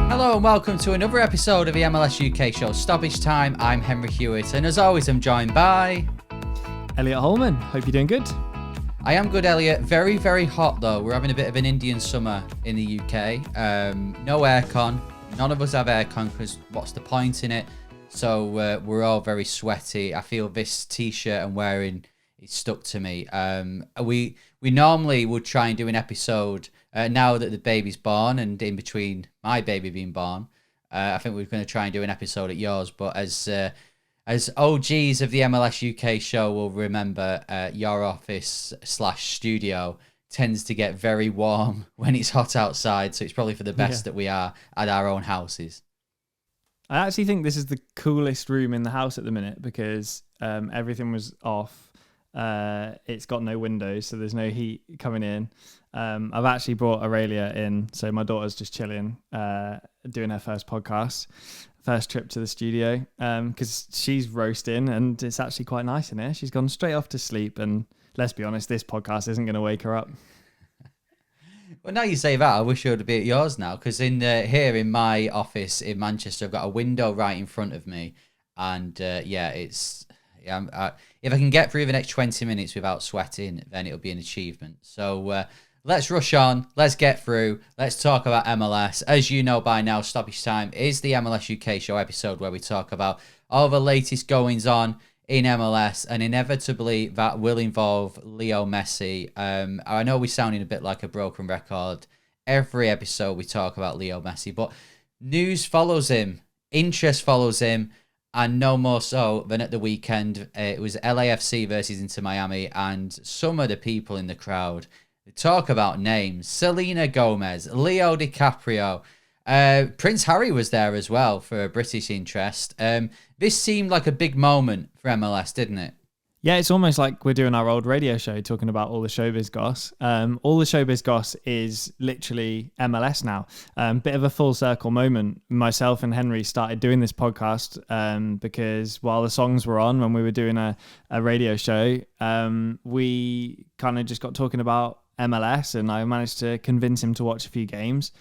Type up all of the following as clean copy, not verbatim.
Hello and welcome to another episode of the MLS UK show, Stoppage Time. I'm Henry Hewitt, and as always, I'm joined by... Elliot Holman. Hope you're doing good. I am good, Elliot. Very, very hot, though. We're having a bit of an Indian summer in the UK. No aircon. None of us have aircon because what's the point in it? So we're all very sweaty. I feel this T-shirt I'm wearing is stuck to me. We normally would try and do an episode now that the baby's born, and in between my baby being born. I think we're going to try and do an episode at yours. But as OGs of the MLS UK show will remember, your office / studio tends to get very warm when it's hot outside. So it's probably for the best that we are at our own houses. I actually think this is the coolest room in the house at the minute because everything was off. It's got no windows, so there's no heat coming in. I've actually brought Aurelia in, so my daughter's just chilling, doing her first trip to the studio, because she's roasting and it's actually quite nice in here. She's gone straight off to sleep, and let's be honest, this podcast isn't going to wake her up. Well, now you say that, I wish I would be at yours now, because here in my office in Manchester, I've got a window right in front of me, and if I can get through the next 20 minutes without sweating, then it'll be an achievement. So let's rush on. Let's get through. Let's talk about MLS. As you know by now, Stoppage Time is the MLS UK show episode where we talk about all the latest goings on in MLS, and inevitably that will involve Leo Messi. I know we're sounding a bit like a broken record. Every episode we talk about Leo Messi, but news follows him, interest follows him, and no more so than at the weekend. It was LAFC versus Inter Miami, and some of the people in the crowd, they talk about names. Selena Gomez, Leo DiCaprio, Prince Harry was there as well for a British interest. This seemed like a big moment for MLS, didn't it? Yeah, it's almost like we're doing our old radio show talking about all the showbiz goss. All the showbiz goss is literally MLS now. Bit of a full circle moment. Myself and Henry started doing this podcast because while the songs were on, when we were doing a radio show, we kind of just got talking about MLS, and I managed to convince him to watch a few games.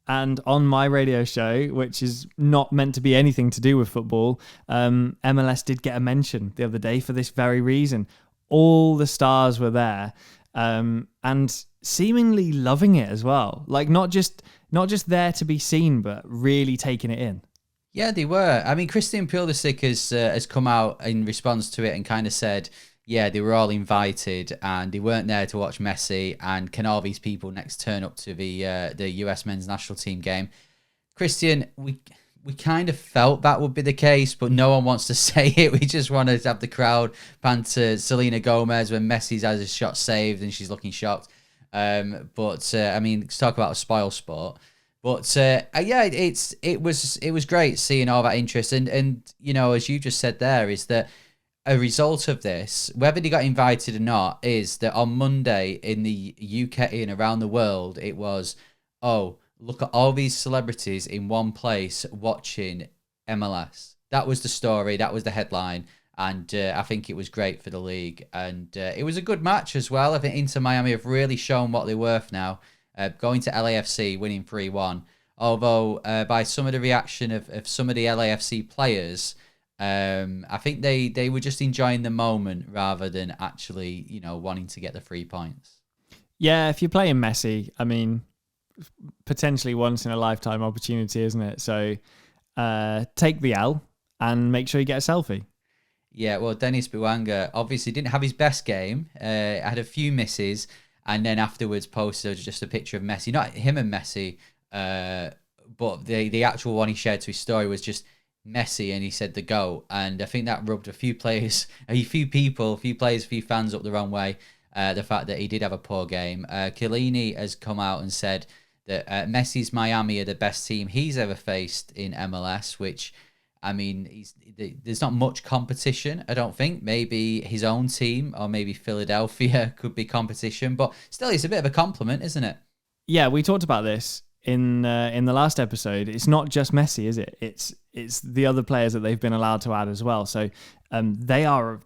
And on my radio show, which is not meant to be anything to do with football, MLS did get a mention the other day for this very reason. All the stars were there, and seemingly loving it as well. Like not just there to be seen, but really taking it in. Yeah, they were. I mean, Christian Pulisic has come out in response to it and kind of said, yeah, they were all invited and they weren't there to watch Messi, and can all these people next turn up to the US men's national team game? Christian, we kind of felt that would be the case, but no one wants to say it. We just wanted to have the crowd pan to Selena Gomez when Messi's has his shot saved and she's looking shocked. I mean, let's talk about a spoil sport. But it was great seeing all that interest, and you know, as you just said there, is that a result of this, whether they got invited or not, is that on Monday in the UK and around the world, it was, oh, look at all these celebrities in one place watching MLS. That was the story. That was the headline. And I think it was great for the league. And it was a good match as well. I think Inter Miami have really shown what they're worth now. Going to LAFC, winning 3-1. Although by some of the reaction of some of the LAFC players, I think they were just enjoying the moment rather than actually, you know, wanting to get the 3 points. Yeah, if you're playing Messi, I mean, potentially once in a lifetime opportunity, isn't it? So take the L and make sure you get a selfie. Yeah, well, Dennis Bouanga obviously didn't have his best game. Had a few misses, and then afterwards posted just a picture of Messi, not him and Messi, but the actual one he shared to his story was just Messi, and he said the GOAT, and I think that rubbed a few players, a few fans up the wrong way. The fact that he did have a poor game. Chiellini has come out and said that Messi's Miami are the best team he's ever faced in MLS, which, I mean, there's not much competition, I don't think. Maybe his own team or maybe Philadelphia could be competition, but still, it's a bit of a compliment, isn't it? Yeah, we talked about this in the last episode. It's not just Messi, is it? It's the other players that they've been allowed to add as well. So they are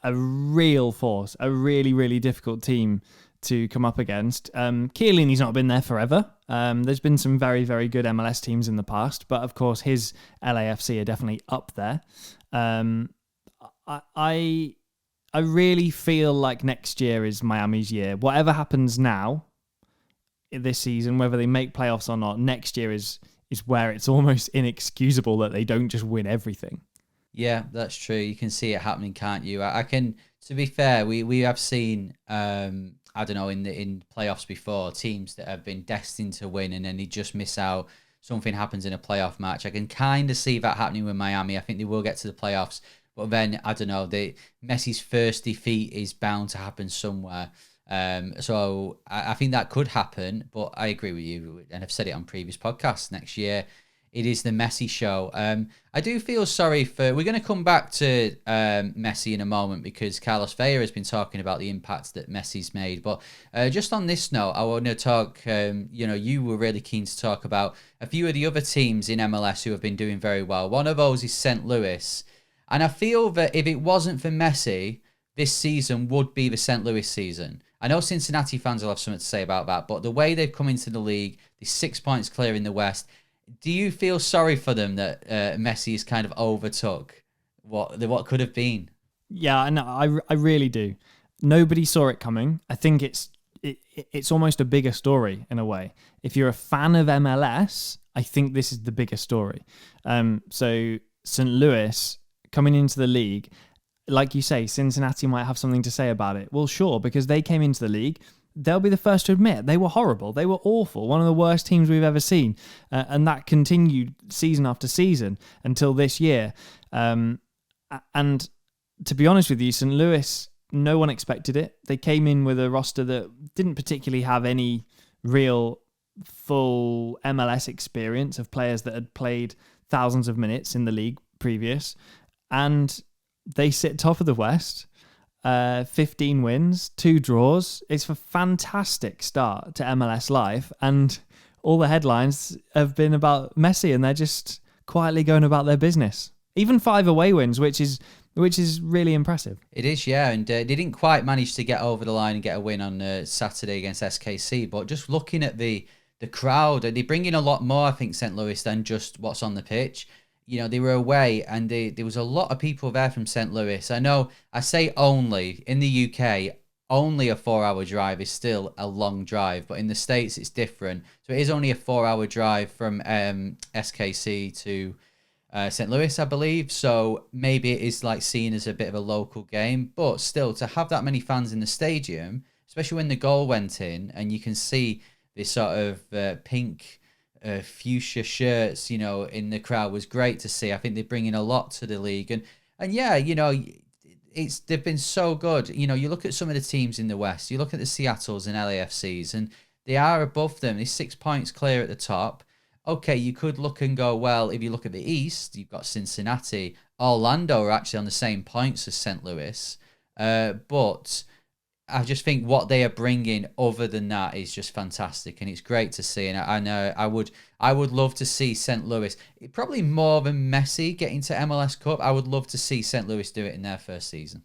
a real force, a really, really difficult team to come up against. Chiellini's not been there forever. There's been some very, very good MLS teams in the past, but of course his LAFC are definitely up there. I really feel like next year is Miami's year. Whatever happens now, this season, whether they make playoffs or not, next year is where it's almost inexcusable that they don't just win everything. Yeah, that's true. You can see it happening, can't you? I can. To be fair, we have seen I don't know, in playoffs before, teams that have been destined to win and then they just miss out. Something happens in a playoff match. I can kind of see that happening with Miami. I think they will get to the playoffs, but then I don't know. Messi's first defeat is bound to happen somewhere. So I think that could happen, but I agree with you, and I've said it on previous podcasts. Next year, it is the Messi show. I do feel sorry for... We're going to come back to Messi in a moment because Carlos Vela has been talking about the impact that Messi's made. But just on this note, I want to talk... you were really keen to talk about a few of the other teams in MLS who have been doing very well. One of those is St. Louis. And I feel that if it wasn't for Messi, this season would be the St. Louis season. I know Cincinnati fans will have something to say about that, but the way they've come into the league, they're 6 points clear in the West... Do you feel sorry for them that Messi has kind of overtook what could have been? Yeah, no, I really do. Nobody saw it coming. I think it's almost a bigger story in a way. If you're a fan of MLS, I think this is the bigger story. So St. Louis coming into the league, like you say, Cincinnati might have something to say about it. Well, sure, because they came into the league. They'll be the first to admit they were horrible. They were awful. One of the worst teams we've ever seen. And that continued season after season until this year. And to be honest with you, St. Louis, no one expected it. They came in with a roster that didn't particularly have any real full MLS experience of players that had played thousands of minutes in the league previous. And they sit top of the West. 15 wins, 2 draws. It's a fantastic start to MLS life, and all the headlines have been about Messi, and they're just quietly going about their business. Even 5 away wins, which is really impressive. It is, yeah, and they didn't quite manage to get over the line and get a win on Saturday against SKC, but just looking at the crowd, they bring in a lot more, I think, St. Louis, than just what's on the pitch. You know, they were away and there was a lot of people there from St. Louis. I know I say only in the UK, only a 4-hour drive is still a long drive, but in the States it's different. So it is only a 4-hour drive from SKC to St. Louis, I believe. So maybe it is like seen as a bit of a local game, but still to have that many fans in the stadium, especially when the goal went in and you can see this sort of pink fuchsia shirts, in the crowd was great to see. I think they're bringing a lot to the league, and yeah, they've been so good. You look at some of the teams in the West, you look at the Seattles and LAFCs, and they are above them. They're 6 points clear at the top. Okay, you could look and go, well, if you look at the East, you've got Cincinnati, Orlando are actually on the same points as St. Louis, but I just think what they are bringing other than that is just fantastic, and it's great to see. And I would love to see St. Louis, probably more than Messi getting to MLS Cup. I would love to see St. Louis do it in their first season.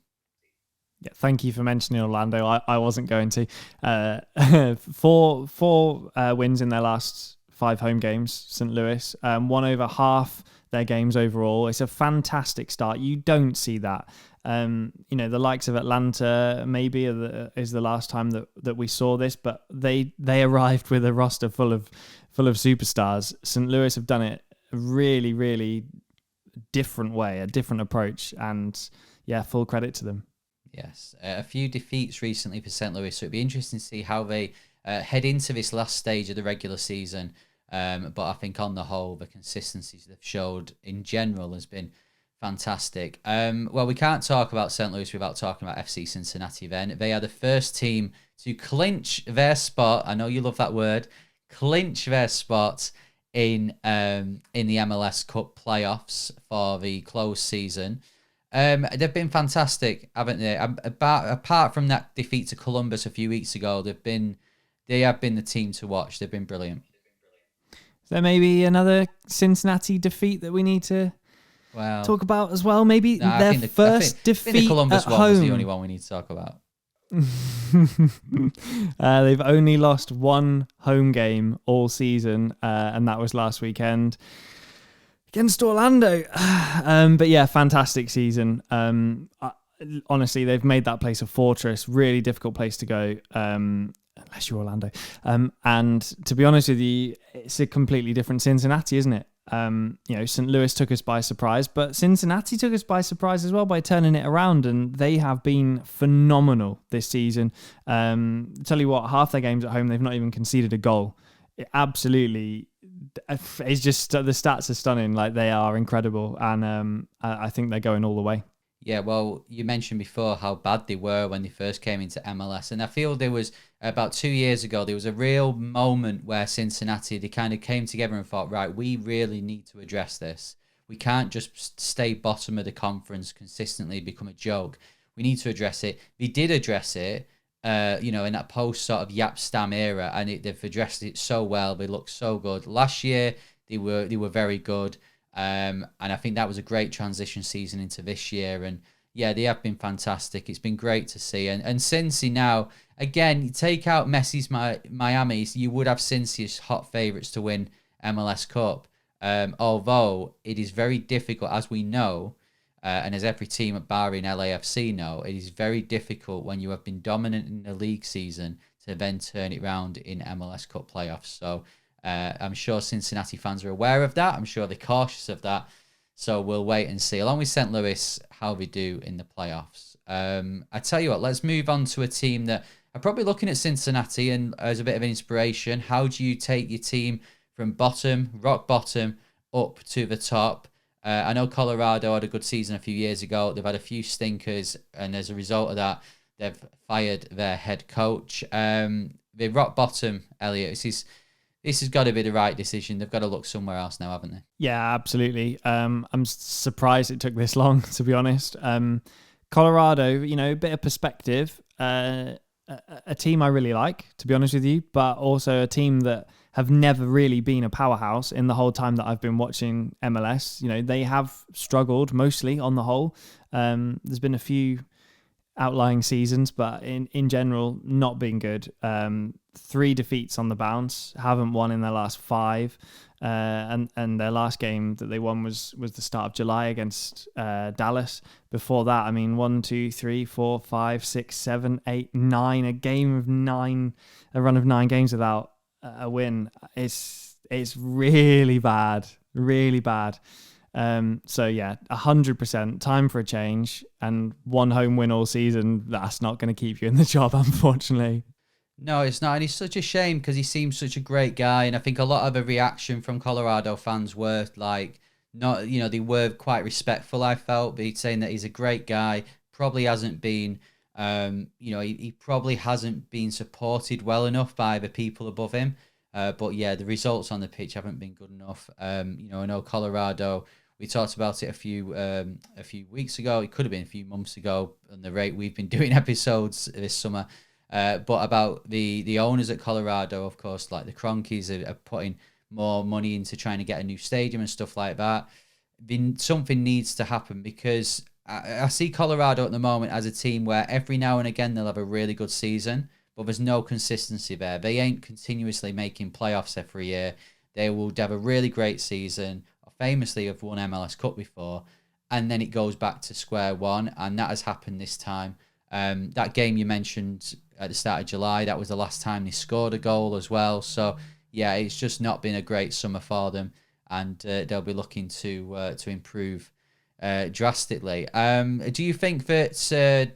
Yeah, thank you for mentioning Orlando. I wasn't going to. Four wins in their last 5 home games, St. Louis. Won over half their games overall. It's a fantastic start. You don't see that. The likes of Atlanta maybe is the last time that we saw this, but they arrived with a roster full of superstars. St. Louis have done it a really, really different way, a different approach, and yeah, full credit to them. Yes, a few defeats recently for St. Louis, so it'd be interesting to see how they head into this last stage of the regular season. But I think on the whole, the consistencies they've showed in general has been fantastic. Well, we can't talk about St. Louis without talking about FC Cincinnati then. They are the first team to clinch their spot. I know you love that word. Clinch their spot in the MLS Cup playoffs for the closed season. They've been fantastic, haven't they? Apart from that defeat to Columbus a few weeks ago, they have been the team to watch. They've been brilliant. Is there maybe another Cincinnati defeat that we need to talk about as well? Maybe their first defeat I think the Columbus at one home was the only one we need to talk about. They've only lost one home game all season, and that was last weekend against Orlando. But yeah, fantastic season. Honestly, they've made that place a fortress. Really difficult place to go, unless you're Orlando. And to be honest with you, it's a completely different Cincinnati, isn't it? St. Louis took us by surprise, but Cincinnati took us by surprise as well by turning it around, and they have been phenomenal this season. Tell you what, half their games at home, they've not even conceded a goal. It's just, the stats are stunning. Like, they are incredible, and I think they're going all the way. Yeah, well, you mentioned before how bad they were when they first came into MLS. And I feel there was, about 2 years ago, there was a real moment where Cincinnati, they kind of came together and thought, right, we really need to address this. We can't just stay bottom of the conference consistently, become a joke. We need to address it. They did address it, in that post sort of Yap Stam era, and they've addressed it so well. They look so good. Last year, they were very good. And I think that was a great transition season into this year. And yeah, they have been fantastic. It's been great to see. And Cincy now, again, you take out Messi's Miami, you would have Cincy as hot favourites to win MLS Cup. Although it is very difficult, as we know, and as every team at barring LAFC know, it is very difficult when you have been dominant in the league season to then turn it around in MLS Cup playoffs. So I'm sure Cincinnati fans are aware of that. I'm sure they're cautious of that. So we'll wait and see, along with St. Louis, how they do in the playoffs. I tell you what, let's move on to a team that are probably looking at Cincinnati and as a bit of an inspiration. How do you take your team from rock bottom, up to the top? I know Colorado had a good season a few years ago. They've had a few stinkers, and as a result of that, they've fired their head coach. The rock bottom, Elliot, this has got to be the right decision. They've got to look somewhere else now, haven't they? Yeah, absolutely. I'm surprised it took this long, to be honest. Colorado, a bit of perspective. A team I really like, to be honest with you, but also a team that have never really been a powerhouse in the whole time that I've been watching MLS. They have struggled mostly on the whole. There's been a few outlying seasons, but in general, not been good. 3 defeats on the bounce, haven't won in their last 5, and their last game that they won was the start of July against Dallas. Before that, 1, 2, 3, 4, 5, 6, 7, 8, 9, a run of 9 games without a win. It's really bad, really bad. So yeah, 100% time for a change, and 1 home win all season, that's not going to keep you in the job, unfortunately. No, it's not. And it's such a shame because he seems such a great guy. And I think a lot of the reaction from Colorado fans were like, they were quite respectful, I felt. But saying that he's a great guy, probably hasn't been, he probably hasn't been supported well enough by the people above him. But yeah, the results on the pitch haven't been good enough. I know Colorado, we talked about it a few weeks ago. It could have been a few months ago on the rate we've been doing episodes this summer. But about the owners at Colorado, of course, like the Cronkies are putting more money into trying to get a new stadium and stuff like that. Something needs to happen, because I see Colorado at the moment as a team where every now and again they'll have a really good season, but there's no consistency there. They ain't continuously making playoffs every year. They will have a really great season, famously have won MLS Cup before, and then it goes back to square one, and that has happened this time. That game you mentioned at the start of July, that was the last time they scored a goal as well. So yeah, it's just not been a great summer for them, and they'll be looking to improve drastically. Do you think that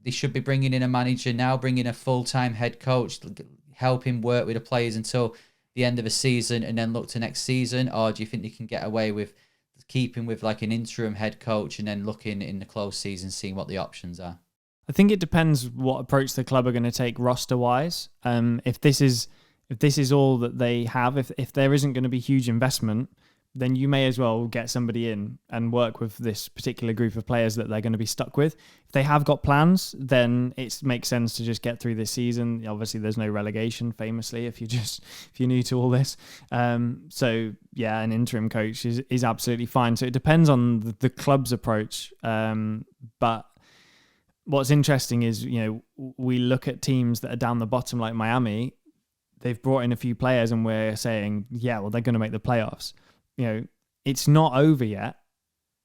they should be bringing in a manager now, bringing a full-time head coach, help him work with the players until the end of the season and then look to next season? Or do you think they can get away with keeping with like an interim head coach and then looking in the close season, seeing what the options are? I think it depends what approach the club are going to take roster-wise. If this is all that they have, if there isn't going to be huge investment, then you may as well get somebody in and work with this particular group of players that they're going to be stuck with. If they have got plans, then it makes sense to just get through this season. Obviously, there's no relegation, famously, if you're new to all this. So yeah, an interim coach is absolutely fine. So it depends on the club's approach. But what's interesting is, we look at teams that are down the bottom like Miami. They've brought in a few players and we're saying, yeah, well, they're going to make the playoffs. It's not over yet.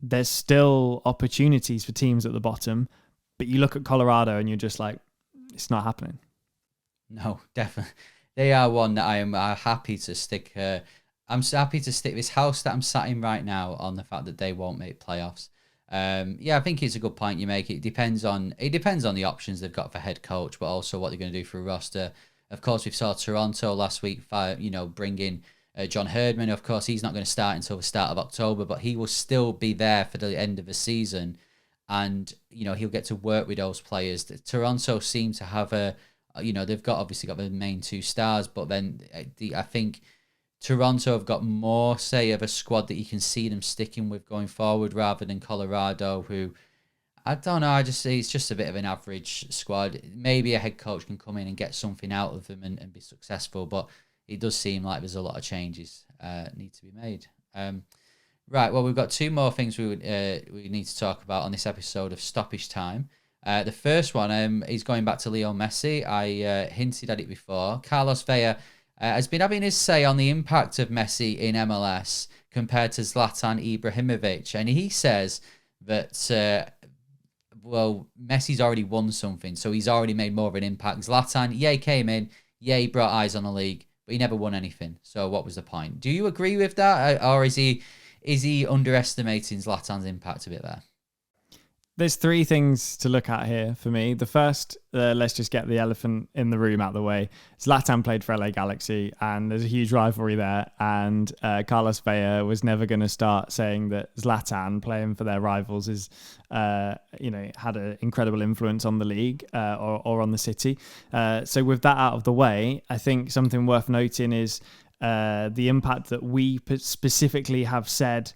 There's still opportunities for teams at the bottom, but you look at Colorado and you're just like, it's not happening. No, definitely. They are one that I am happy to stick. I'm happy to stick this house that I'm sat in right now on the fact that they won't make playoffs. I think it's a good point you make. It depends on the options they've got for head coach, but also what they're going to do for a roster. Of course, we saw Toronto last week, bring in John Herdman. Of course, he's not going to start until the start of October, but he will still be there for the end of the season. And, he'll get to work with those players. Toronto seem to have they've obviously got the main two stars, but then I think Toronto have got more, say, of a squad that you can see them sticking with going forward rather than Colorado, who, I don't know, I just say it's just a bit of an average squad. Maybe a head coach can come in and get something out of them and be successful, but it does seem like there's a lot of changes need to be made. Right, well, we've got two more things we need to talk about on this episode of Stoppage Time. The first one is going back to Leo Messi. I hinted at it before. Carlos Vela has been having his say on the impact of Messi in MLS compared to Zlatan Ibrahimovic. And he says that, Messi's already won something, so he's already made more of an impact. Zlatan, he came in, he brought eyes on the league, but he never won anything. So what was the point? Do you agree with that? Or is he underestimating Zlatan's impact a bit there? There's three things to look at here for me. The first, let's just get the elephant in the room out of the way. Zlatan played for LA Galaxy and there's a huge rivalry there. And Carlos Vela was never going to start saying that Zlatan playing for their rivals is, had an incredible influence on the league or on the city. So with that out of the way, I think something worth noting is the impact that we specifically have said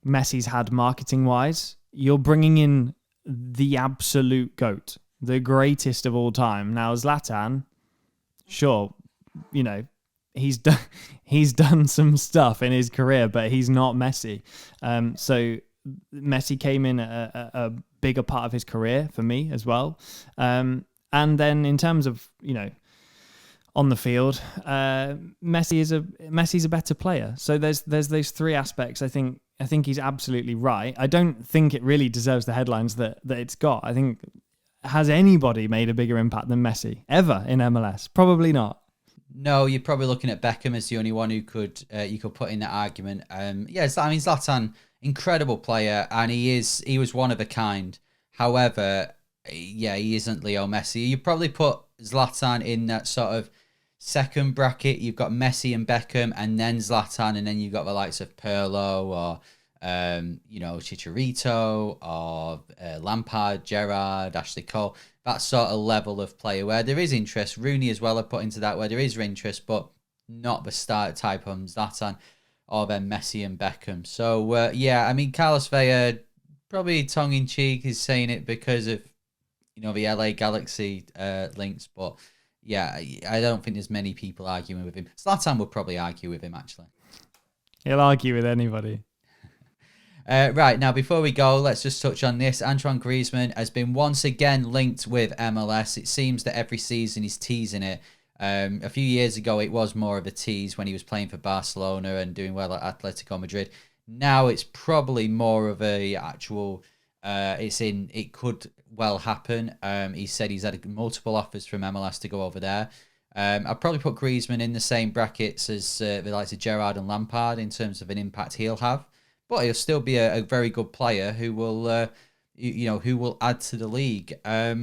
Messi's had marketing-wise. You're bringing in the absolute GOAT, the greatest of all time. Now, Zlatan, sure, he's done some stuff in his career, but he's not Messi. So Messi came in a bigger part of his career for me as well. And then in terms of, on the field, Messi's a better player. So there's those three aspects. I think he's absolutely right. I don't think it really deserves the headlines that it's got. I think, has anybody made a bigger impact than Messi ever in MLS? Probably not. No, you're probably looking at Beckham as the only one who could put in that argument. Zlatan, incredible player, and he was one of a kind. However, he isn't Leo Messi. You probably put Zlatan in that sort of second bracket. You've got Messi and Beckham, and then Zlatan, and then you've got the likes of Pirlo or Chicharito or Lampard, Gerrard, Ashley Cole. That sort of level of player where there is interest. Rooney as well are put into that where there is interest, but not the start type on Zlatan or then Messi and Beckham. So Carlos Vela, probably tongue in cheek, is saying it because of the LA Galaxy links, but. Yeah, I don't think there's many people arguing with him. Zlatan would probably argue with him, actually. He'll argue with anybody. Right, now before we go, let's just touch on this. Antoine Griezmann has been once again linked with MLS. It seems that every season he's teasing it. A few years ago, it was more of a tease when he was playing for Barcelona and doing well at Atletico Madrid. Now it's probably more of a actual... it could well happen. He said he's had multiple offers from MLS to go over there. I'd probably put Griezmann in the same brackets as the likes of Gerrard and Lampard in terms of an impact he'll have, but he'll still be a very good player who will, who will add to the league. I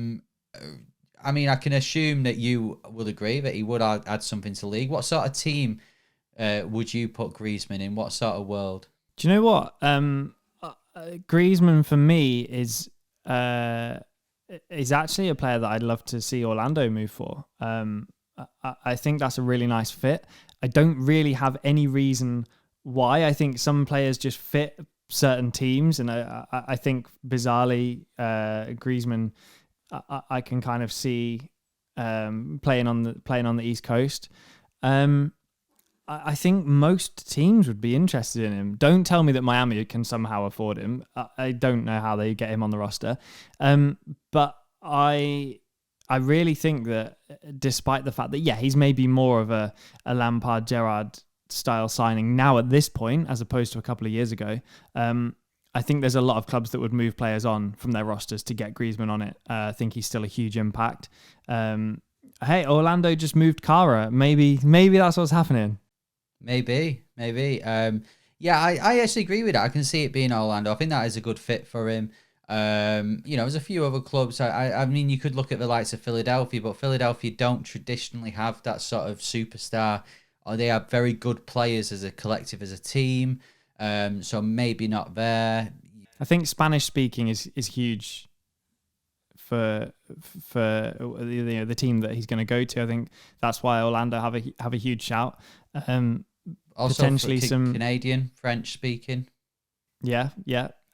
can assume that you would agree that he would add something to the league. What sort of team would you put Griezmann in? What sort of world? Do you know what? Griezmann for me is actually a player that I'd love to see Orlando move for. I think that's a really nice fit. I don't really have any reason why. I think some players just fit certain teams, and I think bizarrely Griezmann I can kind of see playing on the East Coast. I think most teams would be interested in him. Don't tell me that Miami can somehow afford him. I don't know how they get him on the roster. But I really think that despite the fact that, he's maybe more of a Lampard, Gerrard style signing now at this point, as opposed to a couple of years ago, I think there's a lot of clubs that would move players on from their rosters to get Griezmann on it. I think he's still a huge impact. Hey, Orlando just moved Kara. Maybe that's what's happening. Maybe. I actually agree with that. I can see it being Orlando. I think that is a good fit for him. There's a few other clubs. I mean, you could look at the likes of Philadelphia, but Philadelphia don't traditionally have that sort of superstar, or they have very good players as a collective, as a team. So maybe not there. I think Spanish speaking is huge for the team that he's going to go to. I think that's why Orlando have a huge shout. Also potentially some Canadian, French speaking. Yeah.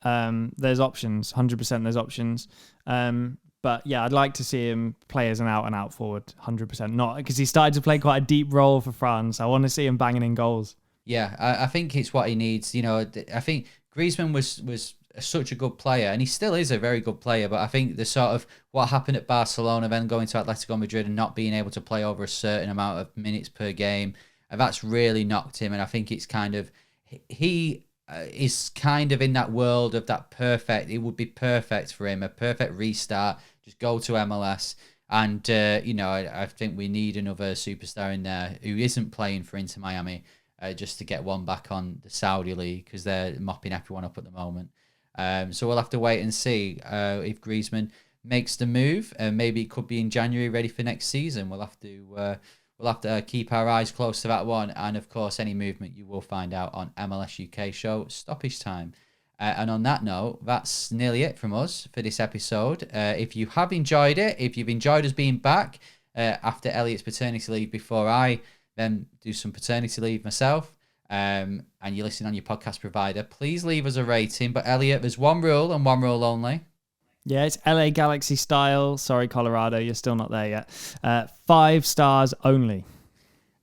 There's options. 100% there's options. But yeah, I'd like to see him play as an out-and-out forward. 100%. Not because he started to play quite a deep role for France. I want to see him banging in goals. Yeah, I think it's what he needs. I think Griezmann was such a good player, and he still is a very good player. But I think the sort of what happened at Barcelona, then going to Atletico Madrid and not being able to play over a certain amount of minutes per game, that's really knocked him. And I think it's kind of he is kind of in that world of that perfect. It would be perfect for him, a perfect restart. Just go to MLS. And, I think we need another superstar in there who isn't playing for Inter Miami. Just to get one back on the Saudi League, because they're mopping everyone up at the moment. So we'll have to wait and see if Griezmann makes the move. Maybe it could be in January, ready for next season. We'll have to keep our eyes close to that one. And of course, any movement you will find out on MLS UK show Stoppage Time. And on that note, that's nearly it from us for this episode. If you have enjoyed it, if you've enjoyed us being back after Elliot's paternity leave, before I then do some paternity leave myself, and you listen on your podcast provider, please leave us a rating. But Elliot, there's one rule and one rule only. Yeah, it's LA Galaxy style. Sorry, Colorado, you're still not there yet. 5 stars only.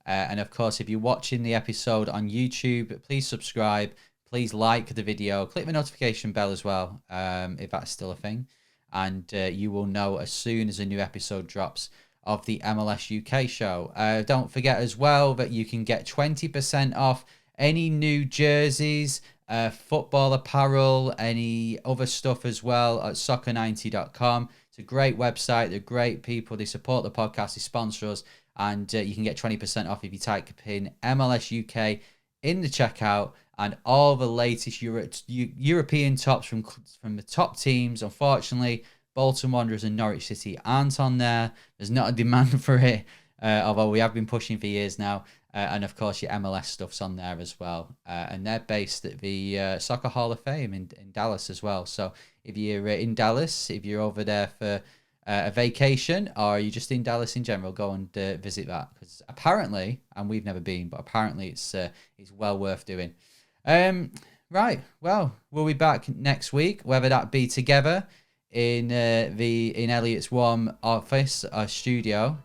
And of course, if you're watching the episode on YouTube, please subscribe. Please like the video. Click the notification bell as well, if that's still a thing. And you will know as soon as a new episode drops of the MLS UK show. Don't forget as well that you can get 20% off any new jerseys, football apparel, any other stuff as well at soccer90.com. It's a great website. They're great people. They support the podcast. They sponsor us. And you can get 20% off if you type in MLS UK in the checkout. And all the latest European tops from the top teams. Unfortunately, Bolton Wanderers and Norwich City aren't on there. There's not a demand for it, although we have been pushing for years now. And of course, your MLS stuff's on there as well. And they're based at the Soccer Hall of Fame in Dallas as well. So if you're in Dallas, if you're over there for a vacation, or you're just in Dallas in general, go and visit that. Because apparently, and we've never been, but apparently it's well worth doing. Right. Well, we'll be back next week, whether that be together in Elliot's warm office studio,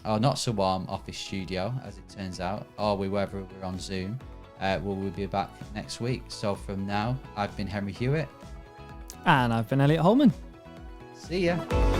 or not so warm office studio as it turns out, or whether we're on Zoom. We'll be back next week. So from now, I've been Henry Hewitt, and I've been Elliot Holman. See ya.